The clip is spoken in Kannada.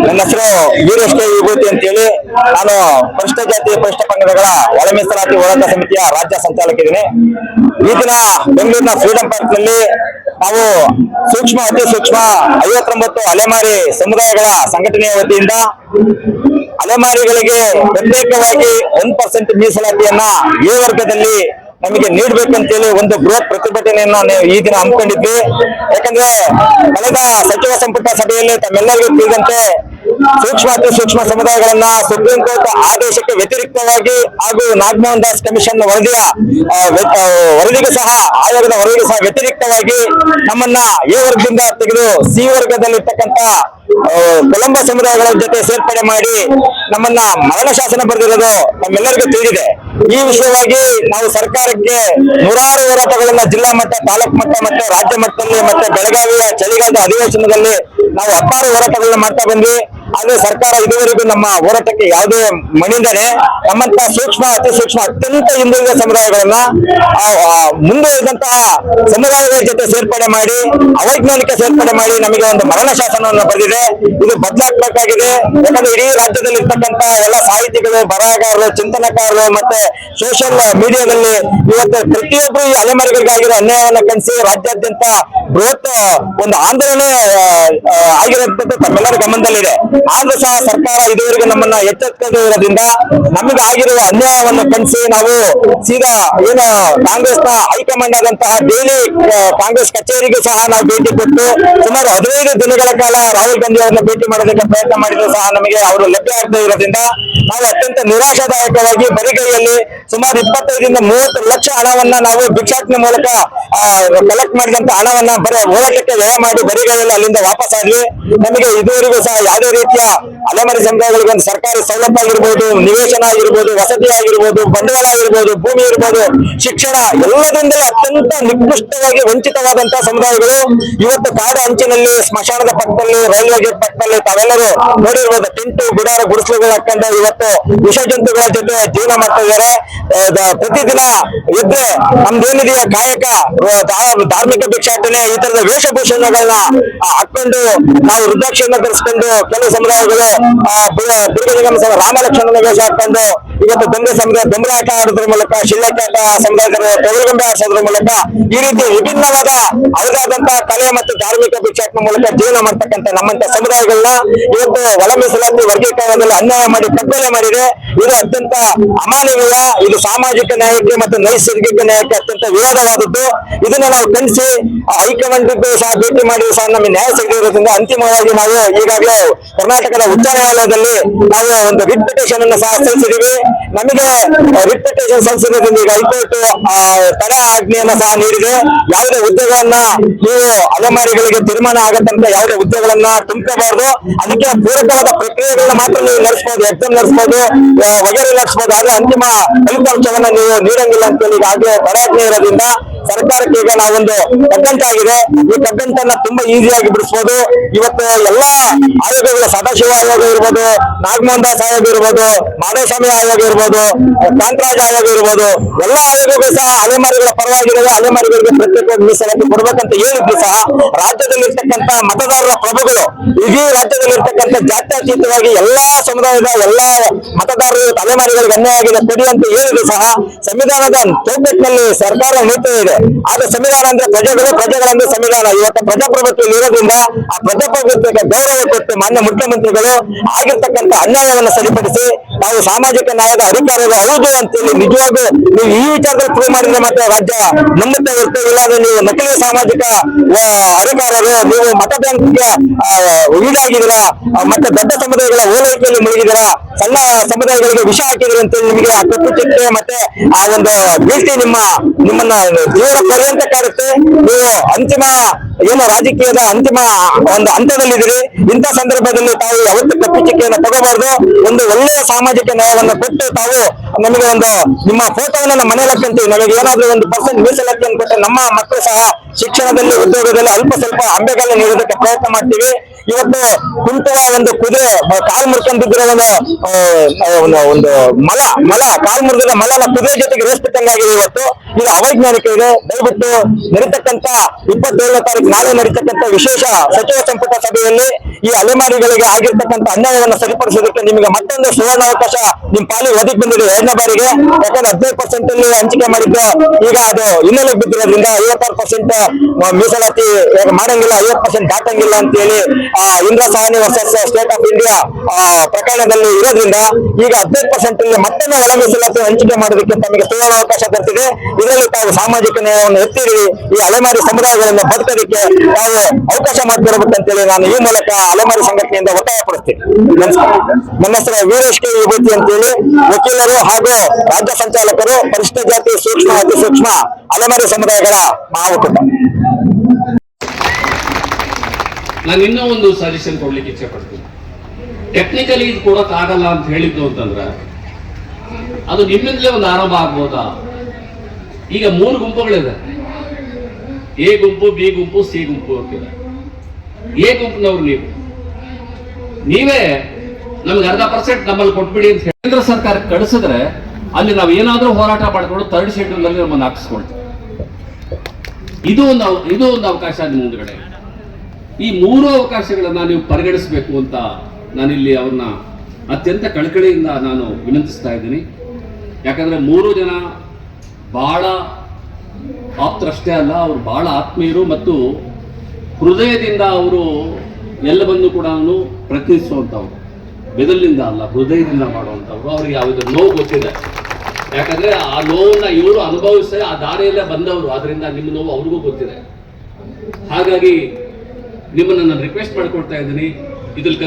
ನನ್ನ ಹೆಸರು ವೀರೇಶ್ ಕೆ ವಿಭೂತಿ ಅಂತೇಳಿ ನಾನು ಪರಿಷ್ಠ ಜಾತಿ ಪರಿಷ್ಠ ಪಂಗಡಗಳ ಒಳ ಮೀಸಲಾತಿ ಹೋರಾಟ ಸಮಿತಿಯ ರಾಜ್ಯ ಸಂಚಾಲಕ ಇದ್ದೀನಿ. ಈ ದಿನ ಬೆಂಗಳೂರಿನ ಫ್ರೀಡಂ ಪಾರ್ಕ್ ನಲ್ಲಿ ನಾವು ಸೂಕ್ಷ್ಮ ಅತಿ ಸೂಕ್ಷ್ಮ 59 ಅಲೆಮಾರಿ ಸಮುದಾಯಗಳ ಸಂಘಟನೆಯ ವತಿಯಿಂದ ಅಲೆಮಾರಿಗಳಿಗೆ ಪ್ರತ್ಯೇಕವಾಗಿ 1% ಮೀಸಲಾತಿಯನ್ನ ಎ ವರ್ಗದಲ್ಲಿ ನಮಗೆ ನೀಡಬೇಕಂತೇಳಿ ಒಂದು ಬೃಹತ್ ಪ್ರತಿಭಟನೆಯನ್ನ ಈ ದಿನ ಹಮ್ಮಿಕೊಂಡಿದ್ವಿ. ಯಾಕಂದ್ರೆ ಕಳೆದ ಸಚಿವ ಸಂಪುಟ ಸಭೆಯಲ್ಲಿ ತಮ್ಮೆಲ್ಲರಿಗೂ ತಿಳಿದಂತೆ ಸೂಕ್ಷ್ಮ ಅತಿ ಸೂಕ್ಷ್ಮ ಸಮುದಾಯಗಳನ್ನ ಸುಪ್ರೀಂ ಕೋರ್ಟ್ ಆದೇಶಕ್ಕೆ ವ್ಯತಿರಿಕ್ತವಾಗಿ ಹಾಗೂ ನಾಗಮೋಹನ್ ದಾಸ್ ಕಮಿಷನ್ ವರದಿಗೂ ಸಹ ಆಯೋಗದ ವರದಿಗೂ ಸಹ ವ್ಯತಿರಿಕ್ತವಾಗಿ ನಮ್ಮನ್ನ ಎ ವರ್ಗದಿಂದ ತೆಗೆದು ಸಿ ವರ್ಗದಲ್ಲಿರ್ತಕ್ಕಂಥ ಕೊಲಂಬ ಸಮುದಾಯಗಳ ಜೊತೆ ಸೇರ್ಪಡೆ ಮಾಡಿ ನಮ್ಮನ್ನ ಮರಣ ಶಾಸನ ಬರೆದಿರೋದು ನಮ್ಮೆಲ್ಲರಿಗೂ ತಿಳಿದಿದೆ. ಈ ವಿಷಯವಾಗಿ ನಾವು ಸರ್ಕಾರಕ್ಕೆ ನೂರಾರು ಹೋರಾಟಗಳನ್ನ ಜಿಲ್ಲಾ ಮಟ್ಟ, ತಾಲೂಕು ಮಟ್ಟ ಮತ್ತೆ ರಾಜ್ಯ ಮಟ್ಟದಲ್ಲಿ ಮತ್ತೆ ಬೆಳಗಾವಿಯ ಚಳಿಗಾಲದ ಅಧಿವೇಶನದಲ್ಲಿ ನಾವು 16 ಹೋರಾಟಗಳನ್ನ ಮಾಡ್ತಾ ಬಂದ್ವಿ. ಆದ್ರೆ ಸರ್ಕಾರ ಇದುವರೆಗೂ ನಮ್ಮ ಹೋರಾಟಕ್ಕೆ ಯಾವುದೇ ಮಣಿದರೆ ನಮ್ಮಂತ ಸೂಕ್ಷ್ಮ ಅತಿ ಸೂಕ್ಷ್ಮ ಅತ್ಯಂತ ಹಿಂದುಳಿದ ಸಮುದಾಯಗಳನ್ನ ಮುಂದುವರೆದಂತಹ ಸಮುದಾಯಗಳ ಜೊತೆ ಸೇರ್ಪಡೆ ಮಾಡಿ ಅವೈಜ್ಞಾನಿಕ ಸೇರ್ಪಡೆ ಮಾಡಿ ನಮಗೆ ಒಂದು ಮರಣ ಶಾಸನವನ್ನು ಬರೆದಿದೆ. ಇದು ಬದಲಾಗಬೇಕಾಗಿದೆ. ಯಾಕಂದ್ರೆ ಇಡೀ ರಾಜ್ಯದಲ್ಲಿ ಇರ್ತಕ್ಕಂಥ ಎಲ್ಲ ಸಾಹಿತಿಗಳು, ಬರಹಗಾರರು, ಚಿಂತನಕಾರರು ಮತ್ತೆ ಸೋಷಿಯಲ್ ಮೀಡಿಯಾದಲ್ಲಿ ಇವತ್ತು ಪ್ರತಿಯೊಬ್ಬರು ಈ ಅಲೆಮಾರಿಗಳಿಗಾಗಿರೋ ಅನ್ಯಾಯವನ್ನು ಖಂಡಿಸಿ ರಾಜ್ಯಾದ್ಯಂತ ಬೃಹತ್ ಒಂದು ಆಂದೋಲನ ಆಗಿರುವಂತದ್ದು ತಮ್ಮೆಲ್ಲರ ಗಮನದಲ್ಲಿದೆ. ಆದ್ರೂ ಸಹ ಸರ್ಕಾರ ಇದುವರೆಗೂ ನಮ್ಮನ್ನ ಎಚ್ಚೆತ್ತುಕೊಂಡಿರೋದ್ರಿಂದ ನಮಗೆ ಆಗಿರುವ ಅನ್ಯಾಯವನ್ನು ಖಂಡಿಸಿ ನಾವು ಸೀದಾ ಏನು ಕಾಂಗ್ರೆಸ್ನ ಹೈಕಮಾಂಡ್ ಆದಂತಹ ದೆಹಲಿ ಕಾಂಗ್ರೆಸ್ ಕಚೇರಿಗೂ ಸಹ ನಾವು ಭೇಟಿ ಕೊಟ್ಟು ಸುಮಾರು 15 ದಿನಗಳ ಕಾಲ ರಾಹುಲ್ ಗಾಂಧಿ ಅವರನ್ನ ಭೇಟಿ ಮಾಡೋದಕ್ಕೆ ಪ್ರಯತ್ನ ಮಾಡಿದ್ರು ಸಹ ನಮಗೆ ಅವರು ಲಭ್ಯ ಆಗದೆ ಇರೋದ್ರಿಂದ ನಾವು ಅತ್ಯಂತ ನಿರಾಶಾದಾಯಕವಾಗಿ ಬರಿಗೈಯಲ್ಲಿ ಸುಮಾರು 25ರಿಂದ 30 ಲಕ್ಷ ಹಣವನ್ನ ನಾವು ಭಿಕ್ಷಾಟನೆ ಮೂಲಕ ಕಲೆಕ್ಟ್ ಮಾಡಿದಂತ ಹಣವನ್ನ ಹೋರಾಟಕ್ಕೆ ವ್ಯಯ ಮಾಡಿ ಬರಿಗೈಯಲ್ಲಿ ಅಲ್ಲಿಂದ ವಾಪಸ್ ಆದ್ವಿ. ನಮಗೆ ಇದುವರೆಗೂ ಸಹ ಯಾವುದೇ ರೀತಿಯ ಅಲೆಮಾರಿ ಸಮುದಾಯಗಳಿಗೆ ಒಂದು ಸರ್ಕಾರಿ ಸೌಲಭ್ಯ ಆಗಿರ್ಬೋದು, ನಿವೇಶನ ಆಗಿರ್ಬೋದು, ವಸತಿ ಆಗಿರ್ಬೋದು, ಬಂಡವಾಳ ಆಗಿರ್ಬೋದು, ಭೂಮಿ ಇರ್ಬೋದು, ಶಿಕ್ಷಣ ಎಲ್ಲದಿಂದಲೂ ಅತ್ಯಂತ ನಿಕೃಷ್ಟವಾಗಿ ವಂಚಿತವಾದಂತಹ ಸಮುದಾಯಗಳು ಇವತ್ತು ಕಾಡು ಅಂಚಿನಲ್ಲಿ, ಸ್ಮಶಾನದ ಪಕ್ಕದಲ್ಲಿ, ರೈಲ್ವೆ ಗೇಟ್ ಪಕ್ಕದಲ್ಲಿ ತಾವೆಲ್ಲರೂ ನೋಡಿರ್ಬೋದು ಟೆಂಟು ಗುಡಾರ ಗುಡಿಸಲುಗಳು ಹಾಕೊಂಡು ಇವತ್ತು ವಿಷ ಜಂತುಗಳ ಜೊತೆ ಜೀವನ ಮಾಡ್ತಾ ಇದ್ದಾರೆ. ಪ್ರತಿದಿನ ಎದ್ರೆ ನಮ್ದೇನಿದೆಯ ಕಾಯಕ ಧಾರ್ಮಿಕ ಭಿಕ್ಷಾಟನೆ ಈ ತರದ ವೇಷಭೂಷಣಗಳನ್ನ ಹಾಕೊಂಡು ನಾವು ವೃದ್ಧಾಕ್ಷಿಯನ್ನು ಧರಿಸಿಕೊಂಡು ಕೆಲವು ಸಮುದಾಯಗಳು ರಾಮಲಕ್ಷ್ಮಣನ ವೇಷ ಹಾಕೊಂಡು ಇವತ್ತು ದೊಂಬೆ ಸಮುದಾಯ ದೊಂಬೆ ಆಟ ಆಡೋದ್ರ ಮೂಲಕ, ಶಿಲ್ಲೆಕಾಟ ಸಮುದಾಯಗಳು ತೊಗಲುಗೊಂಬೆ ಆಡಿಸೋದ್ರ ಮೂಲಕ ಈ ರೀತಿ ವಿಭಿನ್ನವಾದ ಅವರಾದಂತಹ ಕಲೆ ಮತ್ತು ಧಾರ್ಮಿಕ ಭಿಕ್ಷಾಟನೆ ಮೂಲಕ ಜೀವನ ಮಾಡ್ತಕ್ಕಂಥ ನಮ್ಮಂತ ಸಮುದಾಯಗಳನ್ನ ಇವತ್ತು ಒಳ ಮೀಸಲಾತಿ ವರ್ಗೀಕರಣದಲ್ಲಿ ಅನ್ಯಾಯ ಮಾಡಿ ಕಗ್ಗೊಲೆ ಮಾಡಿದೆ. ಇದು ಅತ್ಯಂತ ಅಮಾನವೀಯ. ಇದು ಸಾಮಾಜಿಕ ನ್ಯಾಯಕ್ಕೆ ಮತ್ತು ನೈಸರ್ಗಿಕ ನ್ಯಾಯಕ್ಕೆ ಅತ್ಯಂತ ವಿರೋಧವಾದದ್ದು. ಇದನ್ನ ನಾವು ಖಂಡಿಸಿ ಹೈಕಮಾಂಡ್ಗೂ ಸಹ ಭೇಟಿ ಮಾಡಿ ಸಹ ನಮಗೆ ನ್ಯಾಯ ಸಿಗದಿರೋದ್ರಿಂದ ಅಂತಿಮವಾಗಿ ನಾವು ಈಗಾಗಲೇ ಕರ್ನಾಟಕದ ಉಚ್ಚ ನ್ಯಾಯಾಲಯದಲ್ಲಿ ನಾವು ಒಂದು ರಿಟ್ ಪಿಟಿಷನ್ ಅನ್ನು ಸಹ ಸಲ್ಲಿಸಿದೀವಿ. ನಮಗೆ ರಿಟ್ ಪಿಟಿಷನ್ ಸಲ್ಲಿಸಿರೋದ್ರಿಂದ ಈಗ ಹೈಕೋರ್ಟ್ ತಡೆ ಆಜ್ಞೆಯನ್ನು ಸಹ ನೀಡಿದೆ. ಯಾವುದೇ ಹುದ್ದೆಗಳನ್ನ ನೀವು ಅಲೆಮಾರಿಗಳಿಗೆ ತೀರ್ಮಾನ ಆಗತ್ತಂತ ಯಾವುದೇ ಹುದ್ದೆಗಳನ್ನ ತುಂಬಿಸಬಾರದು. ಅದಕ್ಕೆ ಪೂರಕವಾದ ಪ್ರಕ್ರಿಯೆಗಳನ್ನ ಮಾತ್ರ ನೀವು ನಡೆಸಬಹುದು, ಎಕ್ಸಾಮ್ ನಡೆಸಬಹುದು, ವಗೇರೆ ನಡೆಸಬಹುದು. ಆದ್ರೆ ಅಂತಿಮ ಫಲಿತಾಂಶವನ್ನ ನೀವು ನೀಡಂಗಿಲ್ಲ ಅಂತೇಳಿ ಈಗಾಗಲೇ ತಡೆ ಆಜ್ಞೆ ಇರೋದ್ರಿಂದ ಸರ್ಕಾರಕ್ಕೆ ಈಗ ನಾವೊಂದು ಕಗ್ಗಂಟಾಗಿದೆ. ಈ ಕಗ್ಗಂಟನ್ನ ತುಂಬಾ ಈಸಿಯಾಗಿ ಬಿಡಿಸಬಹುದು. ಇವತ್ತು ಎಲ್ಲಾ ಆಯೋಗಗಳು, ಸದಾಶಿವ ಆಯೋಗ ಇರ್ಬೋದು, ನಾಗಮೋಹನ್ ದಾಸ್ ಆಯೋಗ ಇರ್ಬೋದು, ಮಾಧವಸ್ವಾಮಿ ಆಯೋಗ ಇರ್ಬೋದು, ಕಾಂತರಾಜ್ ಆಯೋಗ ಇರ್ಬೋದು, ಎಲ್ಲಾ ಆಯೋಗಗಳು ಸಹ ಅಲೆಮಾರಿಗಳ ಪರವಾಗಿರುವ ಅಲೆಮಾರಿಗಳಿಗೆ ಪ್ರತ್ಯೇಕ ಮೀಸಲಾತಿ ಕೊಡ್ಬೇಕಂತ ಹೇಳಿದ್ರು ಸಹ ರಾಜ್ಯದಲ್ಲಿರ್ತಕ್ಕಂಥ ಮತದಾರರ ಪ್ರಭುಗಳು ಇಡೀ ರಾಜ್ಯದಲ್ಲಿರ್ತಕ್ಕಂಥ ಜಾತ್ಯತೀತವಾಗಿ ಎಲ್ಲಾ ಸಮುದಾಯದ ಎಲ್ಲಾ ಮತದಾರರು ಅಲೆಮಾರಿಗಳಿಗೆ ಅನ್ಯಾಯ ಆಗಿದೆ ಕೊಡಿ ಅಂತ ಹೇಳಿದ್ರು ಸಹ ಸಂವಿಧಾನದ ಚೌಕಟ್ಟಿನಲ್ಲಿ ಸರ್ಕಾರ ನೀಡ್ತಾ ಇದೆ. ಆದ್ರೆ ಸಂವಿಧಾನ ಅಂದ್ರೆ ಪ್ರಜೆಗಳು, ಪ್ರಜೆಗಳಂದ್ರೆ ಸಂವಿಧಾನ. ಇವತ್ತು ಪ್ರಜಾಪ್ರಭುತ್ವ ಇರೋದ್ರಿಂದ ಆ ಪ್ರಜಾಪ್ರಭುತ್ವಕ್ಕೆ ಗೌರವ ಕೊಟ್ಟು ಮಾನ್ಯ ಮುಖ್ಯಮಂತ್ರಿಗಳು ಆಗಿರ್ತಕ್ಕಂಥ ಅನ್ಯಾಯವನ್ನು ಸರಿಪಡಿಸಿ ತಾವು ಸಾಮಾಜಿಕ ನ್ಯಾಯದ ಅಧಿಕಾರಿಗಳು ಹೌದು ಅಂತೇಳಿ ನಿಜವಾಗೂ ನೀವು ಈ ವಿಚಾರದಲ್ಲಿ ಪ್ರೂವ್ ಮಾಡಿದ್ರೆ ಮತ್ತೆ ರಾಜ್ಯ ನಂಬುತ್ತೆ ಹೊರತು ಇಲ್ಲಾಂದ್ರೆ ನೀವು ನಕಲಿ ಸಾಮಾಜಿಕ ಅಧಿಕಾರರು, ನೀವು ಮತ ಬ್ಯಾಂಕ್ಗೆ ಈಡಾಗಿದ್ದೀರಾ, ಮತ್ತೆ ದೊಡ್ಡ ಸಮುದಾಯಗಳ ಓಲೈಕೆಯಲ್ಲಿ ಮುಳುಗಿದ್ದೀರಾ, ಸಣ್ಣ ಸಮುದಾಯಗಳಿಗೆ ವಿಷ ಹಾಕಿದ್ರಿ ಅಂತೇಳಿ ನಿಮಗೆ ಆ ಕಪ್ಪು ಚಿಟ್ಟೆ ಮತ್ತೆ ಆ ಒಂದು ಬೀಳ್ತಿ ನಿಮ್ಮನ್ನ ಜೀವನ ಪರ್ಯಂತ ಕಾಡುತ್ತೆ. ನೀವು ಅಂತಿಮ ಏನು ರಾಜಕೀಯದ ಅಂತಿಮ ಒಂದು ಹಂತದಲ್ಲಿದ್ದೀರಿ. ಇಂಥ ಸಂದರ್ಭದಲ್ಲಿ ತಾವು ಯಾವತ್ತು ಕಪ್ಪು ಚಿಕ್ಕೆಯನ್ನು ತಗೋಬಾರ್ದು. ಒಂದು ಒಳ್ಳೆಯ ಸಾಮಾಜಿಕ ನ್ಯಾಯವನ್ನು ಕೊಟ್ಟು ತಾವು ನಮಗೆ ಒಂದು ನಿಮ್ಮ ಫೋಟೋವನ್ನು ನಮ್ಮ ಮನೇಲಿ ಹಾಕಂತೀವಿ, ನಮಗೆ ಏನಾದ್ರೂ 1% ಮೀಸಲಾತಿಯನ್ನು ಕೊಟ್ಟರೆ ನಮ್ಮ ಮಕ್ಕಳು ಸಹ ಶಿಕ್ಷಣದಲ್ಲಿ, ಉದ್ಯೋಗದಲ್ಲಿ ಅಲ್ಪ ಸ್ವಲ್ಪ ಅಂಬೆಗಾಲ ನೀಡೋದಕ್ಕೆ ಪ್ರಯತ್ನ ಮಾಡ್ತೀವಿ. ಇವತ್ತು ಕುಂಟುವ ಒಂದು ಕುದುರೆ ಕಾಲ್ ಮುರ್ಕೊಂಡಿದ್ದಿರೋ ಒಂದು ಮಲ ಕಾಲ್ ಮುರಿದಿರೋ ಮಲನ ಕುದುರೆ ಜೊತೆಗೆ ರೇಸ್ಬಿಟ್ಟಂಗಾಗಿದೆ ಇವತ್ತು. ಇದು ಅವೈಜ್ಞಾನಿಕ ಇದೆ. ದಯವಿಟ್ಟು ನಡೀತಕ್ಕಂತ 27ನೇ ತಾರೀಕು ನಾಳೆ ನಡೀತಕ್ಕಂತ ವಿಶೇಷ ಸಚಿವ ಸಂಪುಟ ಸಭೆಯಲ್ಲಿ ಈ ಅಲೆಮಾರಿಗಳಿಗೆ ಆಗಿರ್ತಕ್ಕಂಥ ಅನ್ಯಾಯವನ್ನು ಸರಿಪಡಿಸೋದಕ್ಕೆ ನಿಮಗೆ ಮತ್ತೊಂದು ಸುವರ್ಣಾವಕಾಶ ನಿಮ್ ಪಾಲಿಗೆ ಒದಗಿ ಬಂದಿದೆ 2ನೇ ಬಾರಿಗೆ. ಯಾಕಂದ್ರೆ 15% ಅಲ್ಲಿ ಹಂಚಿಕೆ ಮಾಡಿದ್ದು ಈಗ ಅದು ಹಿನ್ನೆಲೆಗೆ ಬಿದ್ದಿರೋದ್ರಿಂದ 56% ಮೀಸಲಾತಿ ಮಾಡಂಗಿಲ್ಲ, 50% ದಾಟಂಗಿಲ್ಲ ಅಂತ ಹೇಳಿ Indra Sawhney versus state of India ಪ್ರಕರಣದಲ್ಲಿ ಇರೋದ್ರಿಂದ ಈಗ 15% ಅಲ್ಲಿ ಮತ್ತೊಂದು ಒಳ ಮೀಸಲಾತಿ ಹಂಚಿಕೆ ಮಾಡೋದಕ್ಕೆ ತಮಗೆ ಸುವರ್ಣಾವಕಾಶ ಬರ್ತಿದೆ. ಇದರಲ್ಲಿ ತಾವು ಸಾಮಾಜಿಕ ನ್ಯಾಯವನ್ನು ಎತ್ತಿ ಹಿಡಿದು ಈ ಅಲೆಮಾರಿ ಸಮುದಾಯಗಳನ್ನು ಬದುಕೋದಕ್ಕೆ ತಾವು ಅವಕಾಶ ಮಾಡಿಕೊಡಬೇಕಂತೇಳಿ ನಾನು ಈ ಮೂಲಕ ಅಲೆಮಾರಿ ಸಂಘಟನೆಯಿಂದ ಒತ್ತಾಯ ಪಡಿಸ್ತೀನಿ. ನನ್ನ ಹೆಸರು ವೀರೇಶ್ ಕೆ ವಿಭೂತಿ ಅಂತೇಳಿ, ವಕೀಲರು ಹಾಗೂ ರಾಜ್ಯ ಸಂಚಾಲಕರು, ಪರಿಶಿಷ್ಟ ಜಾತಿ ಸೂಕ್ಷ್ಮ ಅತಿ ಸೂಕ್ಷ್ಮ ಅಲೆಮಾರಿ ಸಮುದಾಯಗಳ ಮಹಾಒಕ್ಕೂಟ. ನಾನು ಇನ್ನೂ ಒಂದು ಸಜೆಷನ್ ಕೊಡ್ಲಿಕ್ಕೆ ಇಚ್ಛೆ ಪಡ್ತೀನಿ. ಟೆಕ್ನಿಕಲಿ ಇದು ಕೊಡಕ್ ಆಗಲ್ಲ ಅಂತ ಹೇಳಿದ್ದು ಅಂತಂದ್ರೆ ಅದು ನಿಮ್ಮಿಂದಲೇ ಒಂದು ಆರಂಭ ಆಗ್ಬೋದಾ? ಈಗ 3 ಗುಂಪುಗಳಿದೆ, ಎ ಗುಂಪು, ಬಿ ಗುಂಪು, ಸಿ ಗುಂಪು ಅಂತಿದೆ. ಎ ಗುಂಪಿನವ್ರು ನೀವೇ ನಮ್ಗೆ 40% ನಮ್ಮಲ್ಲಿ ಕೊಟ್ಬಿಡಿ ಅಂತ ಕೇಂದ್ರ ಸರ್ಕಾರ ಕಳಿಸಿದ್ರೆ ಅಲ್ಲಿ ನಾವು ಏನಾದ್ರೂ ಹೋರಾಟ ಮಾಡಿಕೊಂಡು 3rd ಶೆಡ್ಯೂಲ್ ನಲ್ಲಿ ನಮ್ಮನ್ನು ಹಾಕಿಸ್ಕೊಳ್ತೀವಿ. ಇದು ಒಂದು ಅವಕಾಶ ನಿಮ್ಮ ಮುಂದ್ಗಡೆ. ಈ 3 ಅವಕಾಶಗಳನ್ನ ನೀವು ಪರಿಗಣಿಸಬೇಕು ಅಂತ ನಾನಿಲ್ಲಿ ಅವ್ರನ್ನ ಅತ್ಯಂತ ಕಳಕಳಿಯಿಂದ ನಾನು ವಿನಂತಿಸ್ತಾ ಇದ್ದೀನಿ. ಯಾಕಂದ್ರೆ 3 ಜನ ಬಹಳ ಆಪ್ತರಷ್ಟೇ ಅಲ್ಲ, ಅವರು ಬಹಳ ಆತ್ಮೀಯರು ಮತ್ತು ಹೃದಯದಿಂದ ಅವರು ಎಲ್ಲವನ್ನೂ ಕೂಡ ಪ್ರಯತ್ನಿಸುವಂಥವ್ರು. ಬೆದಲಿನಿಂದ ಅಲ್ಲ, ಹೃದಯದಿಂದ ಮಾಡುವಂಥವ್ರು. ಅವ್ರಿಗೆ ಯಾವುದೇ ನೋವು ಗೊತ್ತಿದೆ. ಯಾಕಂದ್ರೆ ಆ ನೋವನ್ನ ಇವರು ಅನುಭವಿಸಿ ಆ ದಾರಿಯಲ್ಲೇ ಬಂದವರು. ಆದ್ರಿಂದ ನಿಮ್ಮ ನೋವು ಅವ್ರಿಗೂ ಗೊತ್ತಿದೆ. ಹಾಗಾಗಿ ನಿಮ್ಮನ್ನ ನಾನು ರಿಕ್ವೆಸ್ಟ್ ಮಾಡ್ಕೊಳ್ತಾ ಇದ್ದೀನಿ, ಇದ್ರಲ್ಲಿ